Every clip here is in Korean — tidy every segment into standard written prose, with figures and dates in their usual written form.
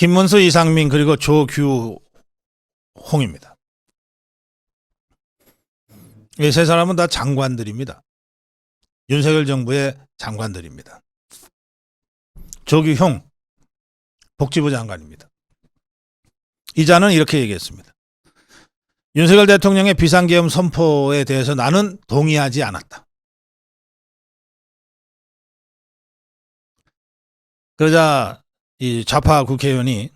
김문수, 이상민 그리고 조규홍입니다. 이 세 사람은 다 장관들입니다. 윤석열 정부의 장관들입니다. 조규홍 복지부 장관입니다. 이자는 이렇게 얘기했습니다. 윤석열 대통령의 비상계엄 선포에 대해서 나는 동의하지 않았다. 그러자 이 좌파 국회의원이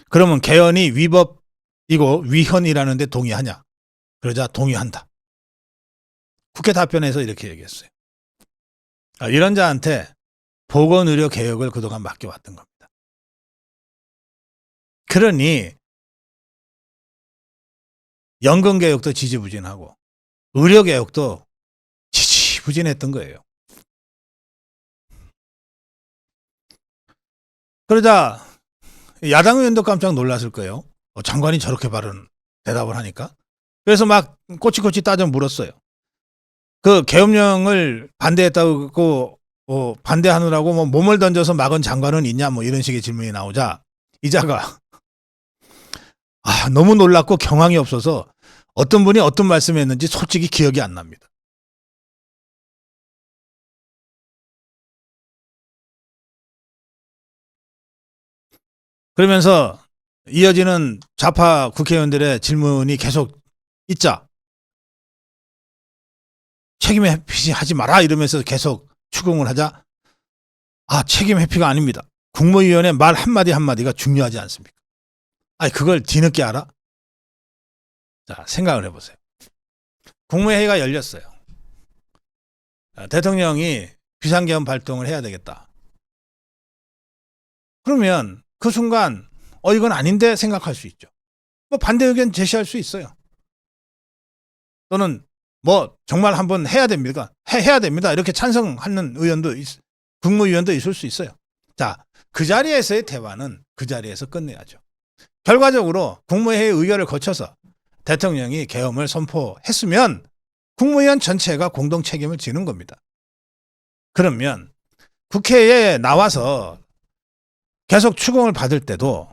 그러면 개헌이 위법이고 위헌이라는데 동의하냐? 그러자 동의한다. 국회 답변에서 이렇게 얘기했어요. 이런 자한테 보건의료 개혁을 그동안 맡겨왔던 겁니다. 그러니 연금개혁도 지지부진하고 의료개혁도 지지부진했던 거예요. 그러자 야당 의원도 깜짝 놀랐을 거예요. 장관이 저렇게 바른 대답을 하니까. 그래서 막 꼬치꼬치 따져 물었어요. 그 계엄령을 반대했다고 반대하느라고 뭐 몸을 던져서 막은 장관은 있냐 뭐 이런 식의 질문이 나오자 이자가 너무 놀랍고 경황이 없어서 어떤 분이 어떤 말씀했는지 솔직히 기억이 안 납니다. 그러면서 이어지는 좌파 국회의원들의 질문이 계속 있자 책임 회피하지 마라 이러면서 계속 추궁을 하자 책임 회피가 아닙니다. 국무위원의 말 한마디 한마디가 중요하지 않습니까? 그걸 뒤늦게 알아? 자, 생각을 해보세요. 국무회의가 열렸어요. 대통령이 비상계엄 발동을 해야 되겠다. 그러면 그 순간 이건 아닌데 생각할 수 있죠. 뭐 반대 의견 제시할 수 있어요. 또는 뭐 정말 한번 해야 됩니까? 해야 됩니다. 이렇게 찬성하는 의원도 국무위원도 있을 수 있어요. 자, 그 자리에서의 대화는 그 자리에서 끝내야죠. 결과적으로 국무회의 의결을 거쳐서 대통령이 계엄을 선포했으면 국무위원 전체가 공동 책임을 지는 겁니다. 그러면 국회에 나와서 계속 추궁을 받을 때도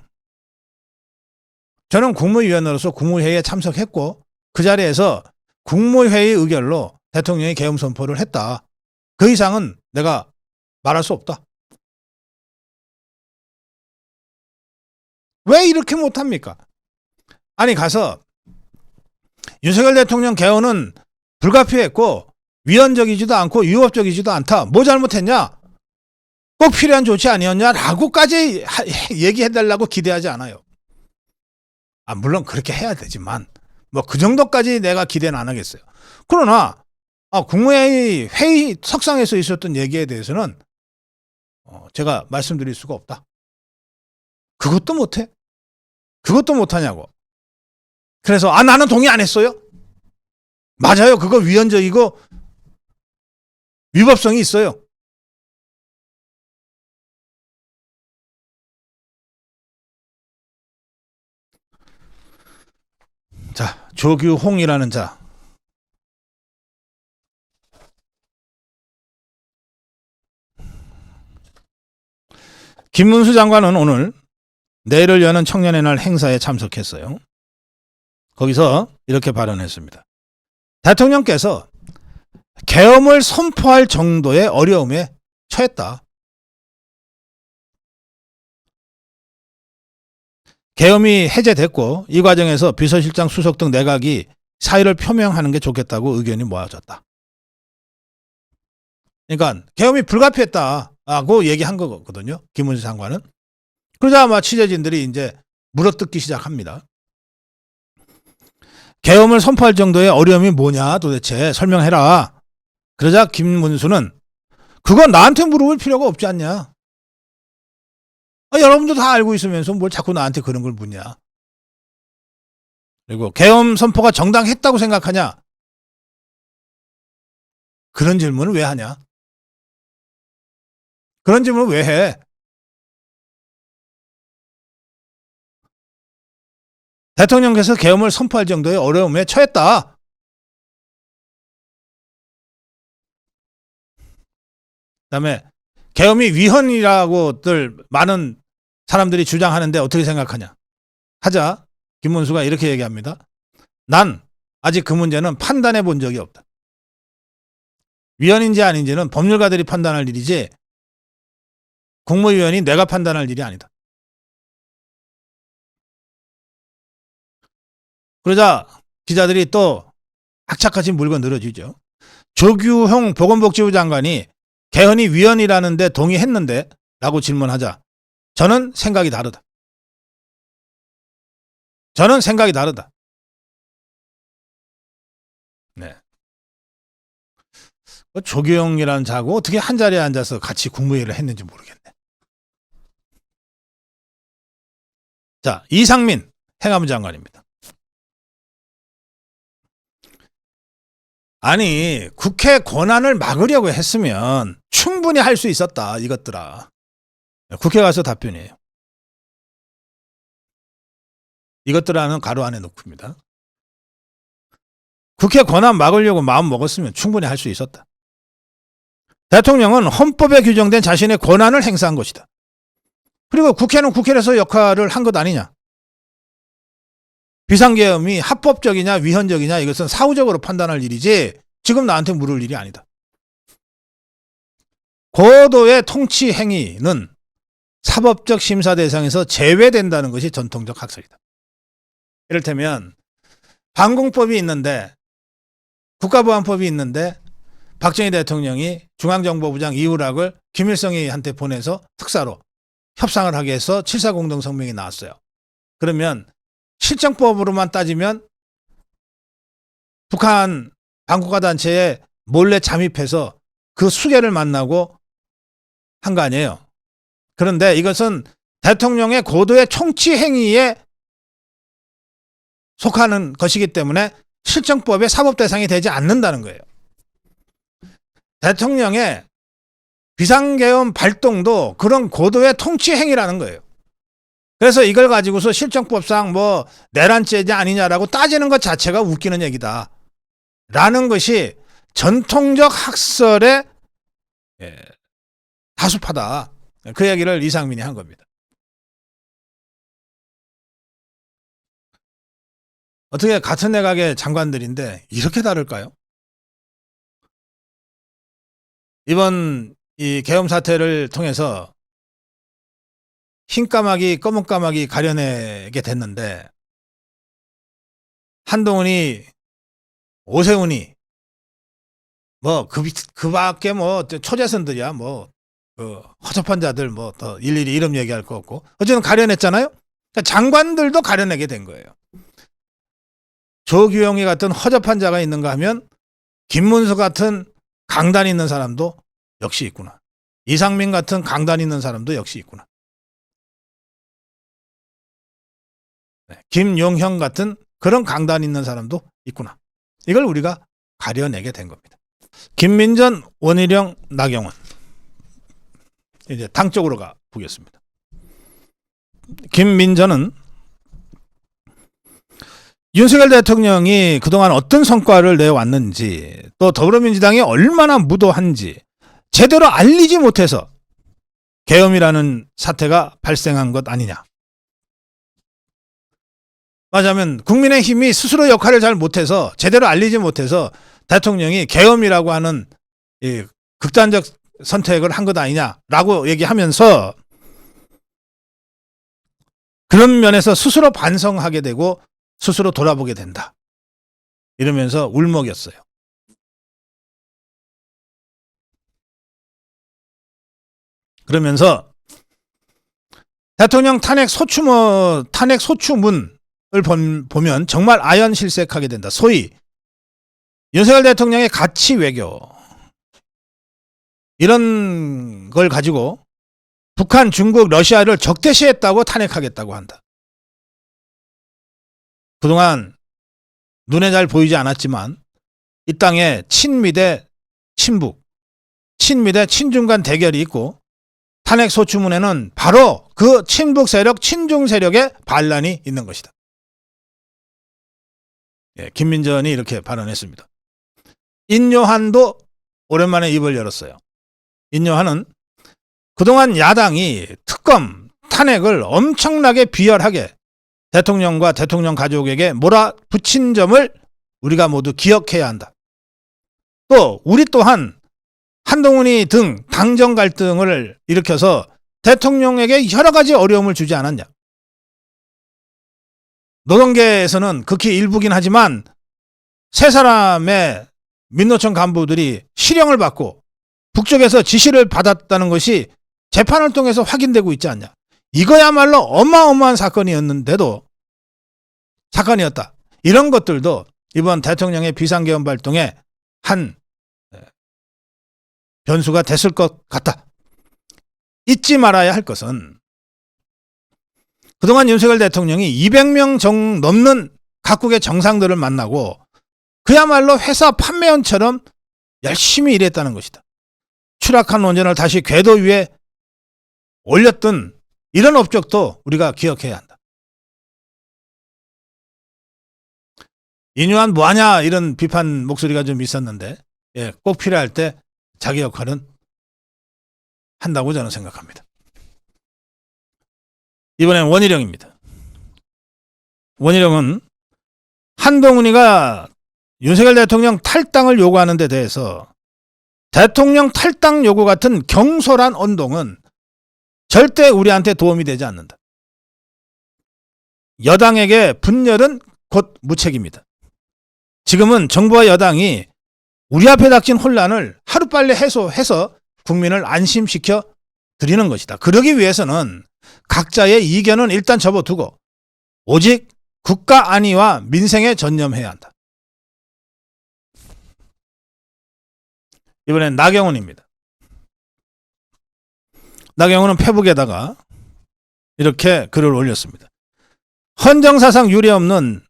저는 국무위원으로서 국무회의에 참석했고 그 자리에서 국무회의 의결로 대통령이 계엄 선포를 했다. 그 이상은 내가 말할 수 없다. 왜 이렇게 못합니까? 가서 윤석열 대통령 계엄은 불가피했고 위헌적이지도 않고 유법적이지도 않다. 뭐 잘못했냐? 꼭 필요한 조치 아니었냐라고까지 얘기해달라고 기대하지 않아요. 물론 그렇게 해야 되지만 뭐 그 정도까지 내가 기대는 안 하겠어요. 그러나 국무회의 회의 석상에서 있었던 얘기에 대해서는 제가 말씀드릴 수가 없다. 그것도 못해? 그것도 못하냐고. 그래서 나는 동의 안 했어요. 맞아요. 그거 위헌적이고 위법성이 있어요. 자, 조규홍이라는 자. 김문수 장관은 오늘 내일을 여는 청년의 날 행사에 참석했어요. 거기서 이렇게 발언했습니다. 대통령께서 계엄을 선포할 정도의 어려움에 처했다. 계엄이 해제됐고 이 과정에서 비서실장 수석 등 내각이 사의를 표명하는 게 좋겠다고 의견이 모아졌다. 그러니까 계엄이 불가피했다고 얘기한 거거든요. 김문수 장관은. 그러자 아마 취재진들이 이제 물어뜯기 시작합니다. 계엄을 선포할 정도의 어려움이 뭐냐 도대체 설명해라. 그러자 김문수는 그건 나한테 물어볼 필요가 없지 않냐. 여러분도 다 알고 있으면서 뭘 자꾸 나한테 그런 걸 묻냐. 그리고 계엄 선포가 정당했다고 생각하냐. 그런 질문을 왜 하냐. 그런 질문을 왜 해. 대통령께서 계엄을 선포할 정도의 어려움에 처했다. 그다음에 계엄이 위헌이라고들 많은 사람들이 주장하는데 어떻게 생각하냐 하자 김문수가 이렇게 얘기합니다. 난 아직 그 문제는 판단해 본 적이 없다. 위헌인지 아닌지는 법률가들이 판단할 일이지 국무위원이 내가 판단할 일이 아니다. 그러자 기자들이 또 악착같이 물고 늘어지죠. 조규형 보건복지부 장관이 개헌이 위헌이라는데 동의했는데 라고 질문하자 저는 생각이 다르다. 저는 생각이 다르다. 네. 조규형이라는 자고 어떻게 한자리에 앉아서 같이 국무회의를 했는지 모르겠네. 자, 이상민 행안부 장관입니다. 아니 국회 권한을 막으려고 했으면 충분히 할 수 있었다 이것들아. 국회 가서 답변이에요. 이것들아는 가로 안에 놓습니다. 국회 권한 막으려고 마음 먹었으면 충분히 할 수 있었다. 대통령은 헌법에 규정된 자신의 권한을 행사한 것이다. 그리고 국회는 국회에서 역할을 한 것 아니냐. 비상계엄이 합법적이냐 위헌적이냐 이것은 사후적으로 판단할 일이지 지금 나한테 물을 일이 아니다. 고도의 통치 행위는 사법적 심사 대상에서 제외된다는 것이 전통적 학설이다. 이를테면 방공법이 있는데 국가보안법이 있는데 박정희 대통령이 중앙정보부장 이우락을 김일성이한테 보내서 특사로 협상을 하게 해서 7.4 공동성명이 나왔어요. 그러면 실정법으로만 따지면 북한 반국가 단체에 몰래 잠입해서 그 수계를 만나고 한 거 아니에요. 그런데 이것은 대통령의 고도의 총치 행위에 속하는 것이기 때문에 실정법의 사법 대상이 되지 않는다는 거예요. 대통령의 비상계엄 발동도 그런 고도의 통치 행위라는 거예요. 그래서 이걸 가지고서 실정법상 뭐 내란죄냐 아니냐라고 따지는 것 자체가 웃기는 얘기다. 라는 것이 전통적 학설의 다수파다. 그 얘기를 이상민이 한 겁니다. 어떻게 같은 내각의 장관들인데 이렇게 다를까요? 이번 이 계엄 사태를 통해서 흰 까마귀, 검은 까마귀 가려내게 됐는데 한동훈이, 오세훈이 뭐 그 밖에 뭐 초재선들이야 뭐 허접한 자들 뭐 더 일일이 이름 얘기할 거 없고 어쨌든 가려냈잖아요. 그러니까 장관들도 가려내게 된 거예요. 조규영이 같은 허접한 자가 있는가 하면 김문수 같은 강단 있는 사람도 역시 있구나. 이상민 같은 강단 있는 사람도 역시 있구나. 김용형 같은 그런 강단 있는 사람도 있구나. 이걸 우리가 가려내게 된 겁니다. 김민전, 원희룡, 나경원. 이제 당 쪽으로 가 보겠습니다. 김민전은 윤석열 대통령이 그동안 어떤 성과를 내왔는지 또 더불어민주당이 얼마나 무도한지 제대로 알리지 못해서 계엄이라는 사태가 발생한 것 아니냐. 맞으면 국민의힘이 스스로 역할을 잘 못해서 제대로 알리지 못해서 대통령이 계엄이라고 하는 이 극단적 선택을 한 것 아니냐라고 얘기하면서 그런 면에서 스스로 반성하게 되고 스스로 돌아보게 된다. 이러면서 울먹였어요. 그러면서 대통령 탄핵 소추문을 보면 정말 아연실색하게 된다. 소위 윤석열 대통령의 가치 외교 이런 걸 가지고 북한, 중국, 러시아를 적대시했다고 탄핵하겠다고 한다. 그동안 눈에 잘 보이지 않았지만 이 땅에 친미 대 친북, 친미 대 친중 간 대결이 있고 탄핵 소추문에는 바로 그 친북 세력, 친중 세력의 반란이 있는 것이다. 김민전이 이렇게 발언했습니다. 인요한도 오랜만에 입을 열었어요. 인요한은 그동안 야당이 특검, 탄핵을 엄청나게 비열하게 대통령과 대통령 가족에게 몰아붙인 점을 우리가 모두 기억해야 한다. 또 우리 또한 한동훈이 등 당정 갈등을 일으켜서 대통령에게 여러 가지 어려움을 주지 않았냐. 노동계에서는 극히 일부긴 하지만 세 사람의 민노총 간부들이 실형을 받고 북쪽에서 지시를 받았다는 것이 재판을 통해서 확인되고 있지 않냐. 이거야말로 어마어마한 사건이었는데도 사건이었다. 이런 것들도 이번 대통령의 비상계엄 발동에 한 변수가 됐을 것 같다. 잊지 말아야 할 것은 그동안 윤석열 대통령이 200명 넘는 각국의 정상들을 만나고 그야말로 회사 판매원처럼 열심히 일했다는 것이다. 추락한 원전을 다시 궤도 위에 올렸던 이런 업적도 우리가 기억해야 한다. 인유한 뭐하냐 이런 비판 목소리가 좀 있었는데 꼭 필요할 때 자기 역할은 한다고 저는 생각합니다. 이번엔 원희룡입니다. 원희룡은 한동훈이가 윤석열 대통령 탈당을 요구하는 데 대해서 대통령 탈당 요구 같은 경솔한 언동은 절대 우리한테 도움이 되지 않는다. 여당에게 분열은 곧 무책입니다. 지금은 정부와 여당이 우리 앞에 닥친 혼란을 하루빨리 해소해서 국민을 안심시켜 드리는 것이다. 그러기 위해서는 각자의 이견은 일단 접어두고 오직 국가 안위와 민생에 전념해야 한다. 이번엔 나경원입니다. 나경원은 페북에다가 이렇게 글을 올렸습니다. 헌정사상 유례없는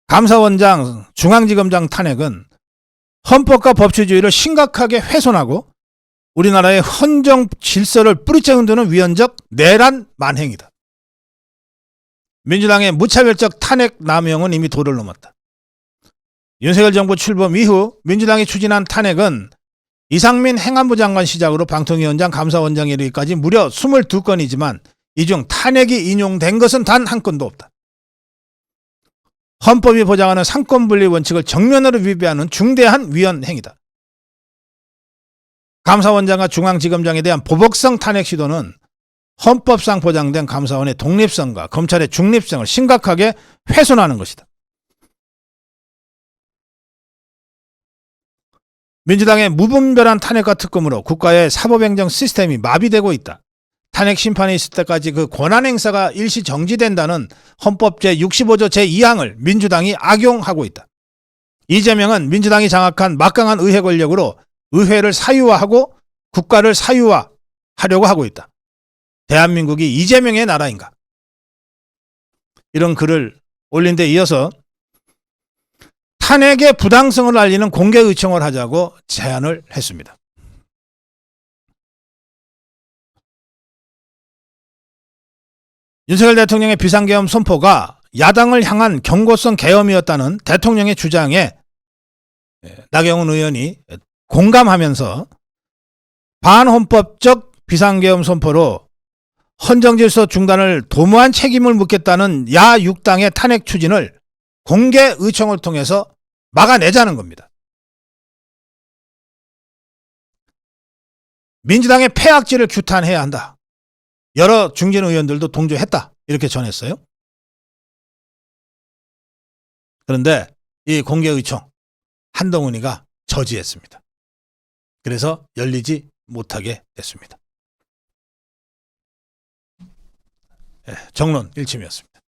감사원장, 중앙지검장 탄핵은 헌법과 법치주의를 심각하게 훼손하고 우리나라의 헌정 질서를 뿌리째 흔드는 위헌적 내란 만행이다. 민주당의 무차별적 탄핵 남용은 이미 도를 넘었다. 윤석열 정부 출범 이후 민주당이 추진한 탄핵은 이상민 행안부 장관 시작으로 방통위원장, 감사원장에 이르기까지 무려 22건이지만 이 중 탄핵이 인용된 것은 단 한 건도 없다. 헌법이 보장하는 상권분리 원칙을 정면으로 위배하는 중대한 위헌 행위다. 감사원장과 중앙지검장에 대한 보복성 탄핵 시도는 헌법상 보장된 감사원의 독립성과 검찰의 중립성을 심각하게 훼손하는 것이다. 민주당의 무분별한 탄핵과 특검으로 국가의 사법행정 시스템이 마비되고 있다. 탄핵 심판이 있을 때까지 그 권한 행사가 일시 정지된다는 헌법 제65조 제2항을 민주당이 악용하고 있다. 이재명은 민주당이 장악한 막강한 의회 권력으로 의회를 사유화하고 국가를 사유화하려고 하고 있다. 대한민국이 이재명의 나라인가? 이런 글을 올린 데 이어서 탄핵의 부당성을 알리는 공개 의청을 하자고 제안을 했습니다. 윤석열 대통령의 비상계엄 선포가 야당을 향한 경고성 계엄이었다는 대통령의 주장에 나경원 의원이 공감하면서 반헌법적 비상계엄 선포로 헌정질서 중단을 도모한 책임을 묻겠다는 야 6당의 탄핵 추진을 공개 의청을 통해서 막아내자는 겁니다. 민주당의 폐악질을 규탄해야 한다. 여러 중진 의원들도 동조했다. 이렇게 전했어요. 그런데 이 공개 의청 한동훈이가 저지했습니다. 그래서 열리지 못하게 됐습니다. 정론 일침이었습니다.